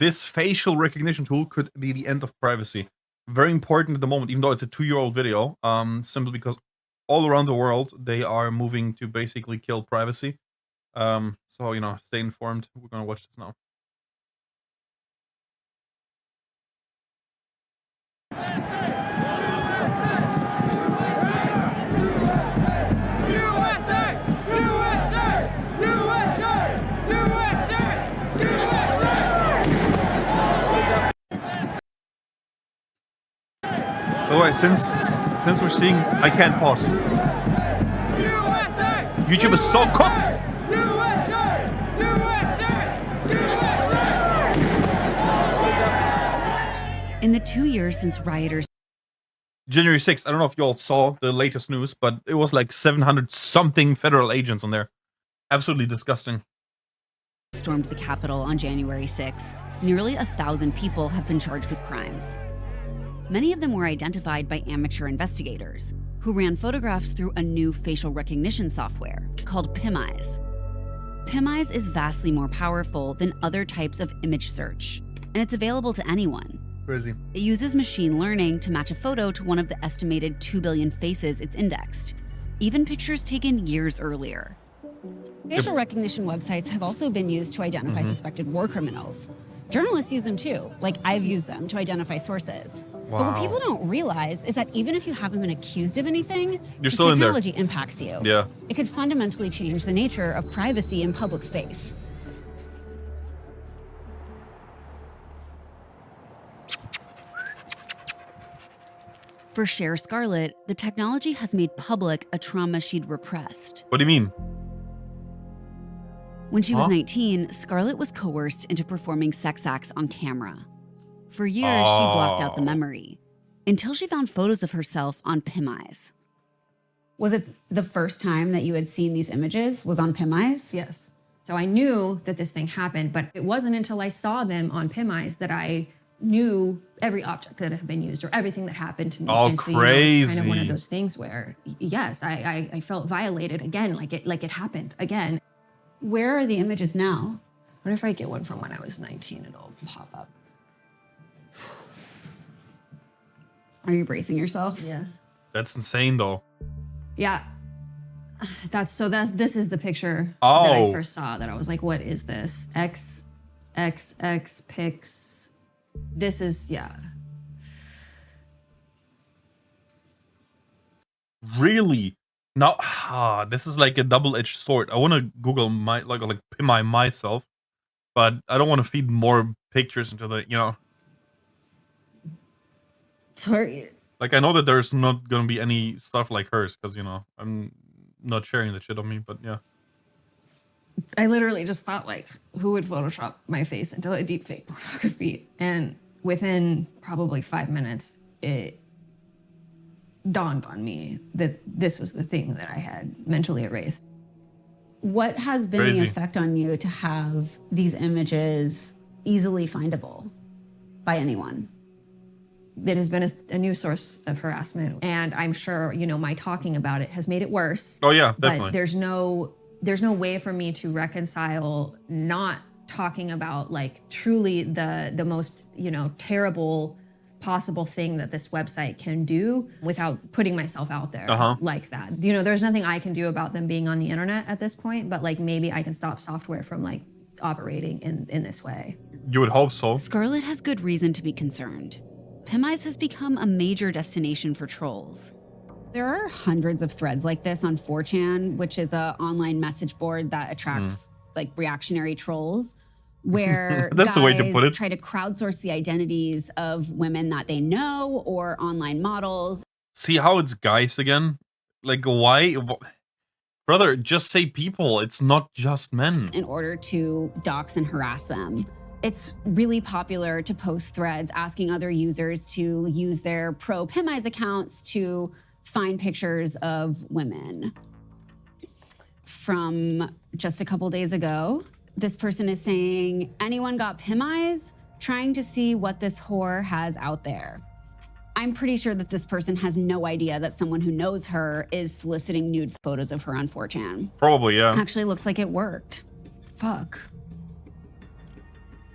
this facial recognition tool could be the end of privacy. Very important at the moment, even though it's a 2-year-old video, simply because all around the world, they are moving to basically kill privacy. So, you know, stay informed. We're gonna watch this now. By the way, since we're seeing, I can't pause. YouTube is so cooked. In the 2 years since rioters January 6th, I don't know if you all saw the latest news, but it was like 700 something federal agents on there. Absolutely disgusting. stormed the Capitol on January 6th, nearly 1,000 people have been charged with crimes. Many of them were identified by amateur investigators, who ran photographs through a new facial recognition software called PimEyes. PimEyes is vastly more powerful than other types of image search, and it's available to anyone. Crazy. It uses machine learning to match a photo to one of the estimated 2 billion faces it's indexed, even pictures taken years earlier. Facial recognition websites have also been used to identify suspected war criminals. Journalists use them too, like I've used them to identify sources. But what people don't realize is that even if you haven't been accused of anything, You're still in there. technology impacts you. Yeah. It could fundamentally change the nature of privacy in public space. For Cher Scarlett, the technology has made public a trauma she'd repressed. What do you mean? When she was 19, Scarlett was coerced into performing sex acts on camera. For years, she blocked out the memory, until she found photos of herself on PimEyes. Was it the first time that you had seen these images was on PimEyes? Yes. So I knew that this thing happened, but it wasn't until I saw them on PimEyes that I knew every object that had been used or everything that happened to me. Oh, and so, crazy. it's kind of one of those things where, yes, I felt violated again, like it happened again. Where are the images now? What if I get one from when I was 19? It'll pop up. Are you bracing yourself? Yeah. That's insane, though. Yeah. This is the picture that Oh. I first saw that I was like, what is this? XXX pics. This is, yeah. Really? Now, this is like a double-edged sword. I want to Google like PimEye myself, but I don't want to feed more pictures into the, you know. Sorry. Like, I know that there's not gonna be any stuff like hers, because, you know, I'm not sharing that shit on me, but yeah. I literally just thought, like, who would Photoshop my face into a deep fake pornography? And within probably 5 minutes, it dawned on me that this was the thing that I had mentally erased. What has been Crazy. the effect on you to have these images easily findable by anyone? It has been a new source of harassment, and I'm sure, you know, my talking about it has made it worse. Oh yeah, definitely. But there's no way for me to reconcile not talking about, like, truly the most, you know, terrible possible thing that this website can do without putting myself out there like that. You know, there's nothing I can do about them being on the internet at this point, but, like, maybe I can stop software from, like, operating in this way. You would hope so. Scarlett has good reason to be concerned. PimEyes has become a major destination for trolls. There are hundreds of threads like this on 4chan, which is an online message board that attracts like reactionary trolls, where That's the way to put it. try to crowdsource the identities of women that they know or online models. See how it's guys again? Like, why? Brother, just say people. It's not just men. In order to dox and harass them. It's really popular to post threads asking other users to use their pro PimEyes accounts to find pictures of women. From just a couple days ago, this person is saying, anyone got PimEyes? Trying to see what this whore has out there. I'm pretty sure that this person has no idea that someone who knows her is soliciting nude photos of her on 4chan. Probably, yeah. Actually, looks like it worked. Fuck.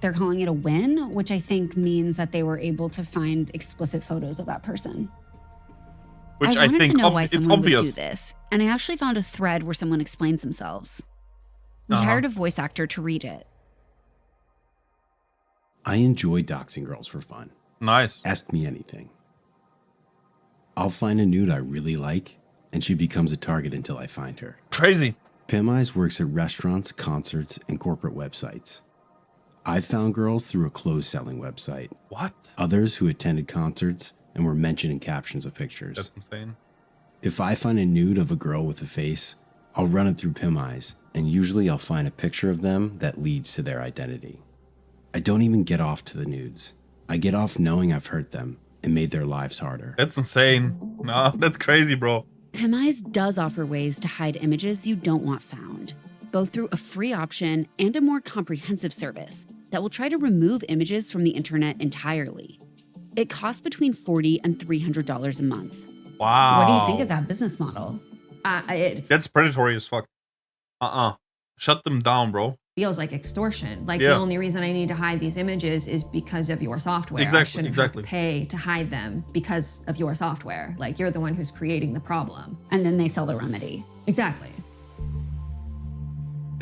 They're calling it a win, which I think means that they were able to find explicit photos of that person. Which I wanted think to know why it's someone would do obvious. this, and I actually found a thread where someone explains themselves. We hired a voice actor to read it. I enjoy doxing girls for fun. Nice. Ask me anything. I'll find a nude I really like, and she becomes a target until I find her. Crazy. PimEyes works at restaurants, concerts, and corporate websites. I've found girls through a clothes-selling website. What? Others who attended concerts and were mentioned in captions of pictures. That's insane. If I find a nude of a girl with a face, I'll run it through PimEyes, and usually I'll find a picture of them that leads to their identity. I don't even get off to the nudes. I get off knowing I've hurt them and made their lives harder. That's insane. No, that's crazy, bro. PimEyes does offer ways to hide images you don't want found, both through a free option and a more comprehensive service that will try to remove images from the internet entirely. It costs between $40 and $300 a month. Wow. What do you think of that business model? It That's predatory as fuck. Shut them down, bro. feels like extortion. Like Yeah. the only reason I need to hide these images is because of your software. I Exactly, shouldn't exactly. have to pay to hide them because of your software. Like you're the one who's creating the problem. And then they sell the remedy. Exactly.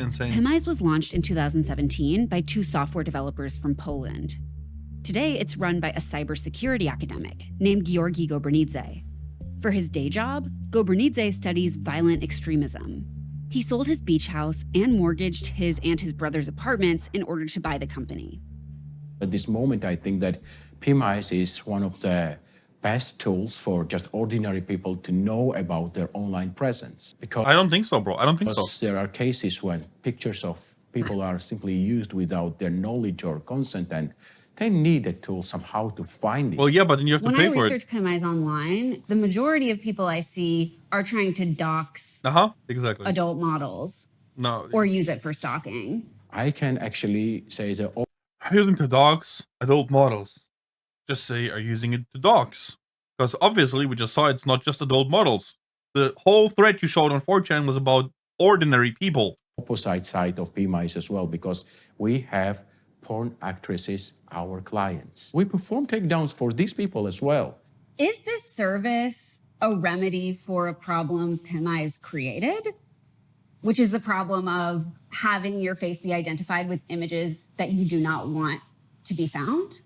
Insane. PimEyes was launched in 2017 by two software developers from Poland. Today, it's run by a cybersecurity academic named Georgi Gobernidze. For his day job, Gobernidze studies violent extremism. He sold his beach house and mortgaged his and his brother's apartments in order to buy the company. At this moment, I think that PimEyes is one of the best tools for just ordinary people to know about their online presence. I don't think so, bro. I don't think so. Because there are cases when pictures of people are simply used without their knowledge or consent, and they need a tool somehow to find it. Well, yeah, but then you have to When pay I for it. research PimEyes online, the majority of people I see are trying to dox Exactly. adult models No. or use it for stalking. I can actually say that Using to dox adult models. Just say are using it to dox. Because obviously we just saw it's not just adult models. The whole thread you showed on 4chan was about ordinary people. opposite side of PimEyes as well, because we have porn actresses, our clients. We perform takedowns for these people as well. Is this service a remedy for a problem PimEyes created? Which is the problem of having your face be identified with images that you do not want to be found?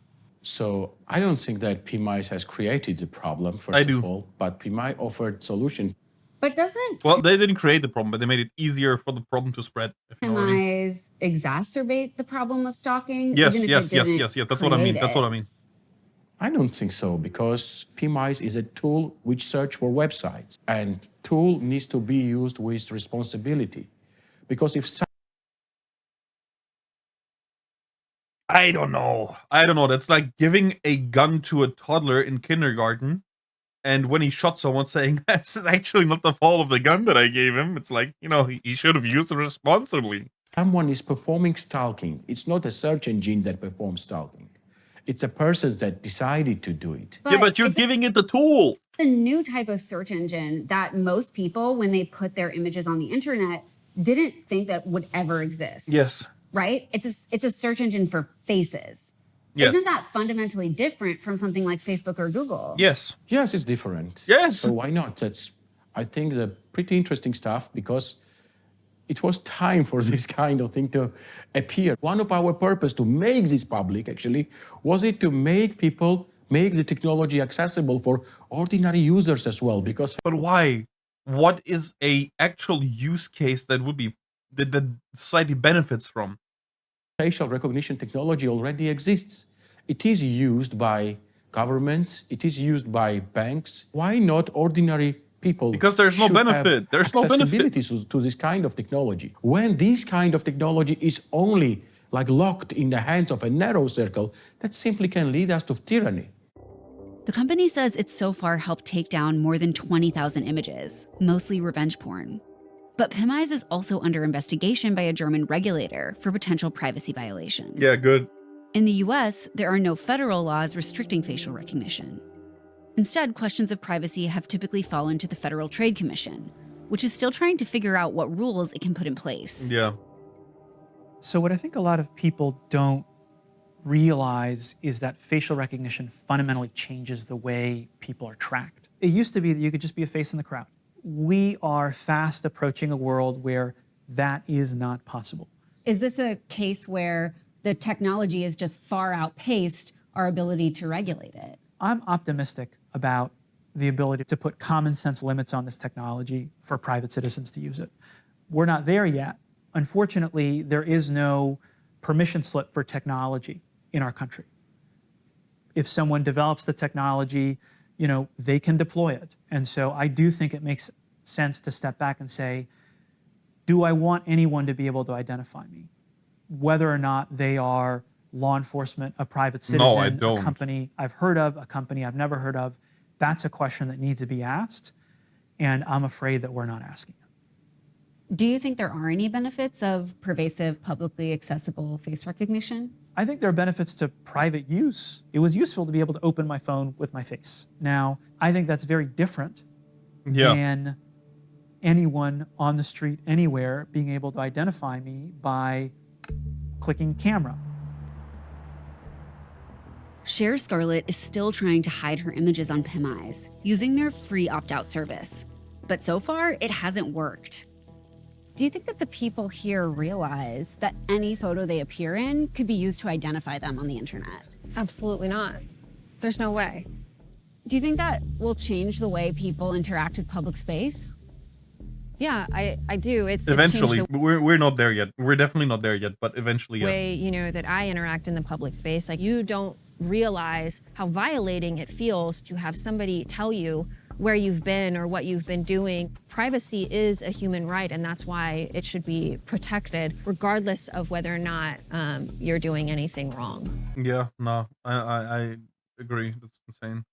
So I don't think that PimEyes has created the problem, I first do. of all, but PimEyes offered solution. But doesn't Well, they didn't create the problem, but they made it easier for the problem to spread. If you know what I mean. PimEyes exacerbate the problem of stalking? Yes, even if yes, it yes, didn't yes, yes. That's what I mean. create That's it? what I mean. I don't think so, because PimEyes is a tool which search for websites, and tool needs to be used with responsibility. Because if I don't know. I don't know. That's like giving a gun to a toddler in kindergarten, and when he shot someone, saying that's actually not the fault of the gun that I gave him. It's like, you know, he should have used it responsibly. someone is performing stalking, it's not a search engine that performs stalking. It's a person that decided to do it. Yeah, but you're it's giving it the tool. a new type of search engine that most people, when they put their images on the internet, didn't think that would ever exist. Yes. Right? It's a search engine for faces. Yes. Isn't that fundamentally different from something like Facebook or Google? Yes. Yes, it's different. Yes. So why not? That's, I think, the pretty interesting stuff, because it was time for this kind of thing to appear. One of our purpose to make this public, actually, was it to make people, make the technology accessible for ordinary users as well, because But why? What is a actual use case that would be that society benefits from? facial recognition technology already exists. It is used by governments, it is used by banks. Why not ordinary people? Because there's no should have benefit. There's no benefit. accessibility to this kind of technology. When this kind of technology is only like locked in the hands of a narrow circle, that simply can lead us to tyranny. The company says it's so far helped take down more than 20,000 images, mostly revenge porn. But PimEyes is also under investigation by a German regulator for potential privacy violations. Yeah, good. In the US, there are no federal laws restricting facial recognition. Instead, questions of privacy have typically fallen to the Federal Trade Commission, which is still trying to figure out what rules it can put in place. Yeah. So what I think a lot of people don't realize is that facial recognition fundamentally changes the way people are tracked. It used to be that you could just be a face in the crowd. We are fast approaching a world where that is not possible. Is this a case where the technology is just far outpaced our ability to regulate it? I'm optimistic about the ability to put common sense limits on this technology for private citizens to use it. We're not there yet. Unfortunately, there is no permission slip for technology in our country. If someone develops the technology, they can deploy it. And so I do think it makes sense to step back and say, do I want anyone to be able to identify me? Whether or not they are law enforcement, a private citizen, No, I don't. a company I've heard of, a company I've never heard of, that's a question that needs to be asked. And I'm afraid that we're not asking it. Do you think there are any benefits of pervasive, publicly accessible face recognition? I think there are benefits to private use. It was useful to be able to open my phone with my face. Now, I think that's very different than anyone on the street anywhere being able to identify me by clicking camera. Cher Scarlett is still trying to hide her images on PimEyes using their free opt-out service. But so far, it hasn't worked. Do you think that the people here realize that any photo they appear in could be used to identify them on the internet? Absolutely not. There's no way. Do you think that will change the way people interact with public space? Yeah, I do. It's Eventually, changed the we're not there yet. We're definitely not there yet, but eventually, yes. way, that I interact in the public space. Like, you don't realize how violating it feels to have somebody tell you where you've been or what you've been doing. Privacy is a human right, and that's why it should be protected, regardless of whether or not you're doing anything wrong. Yeah, no, I agree. That's insane.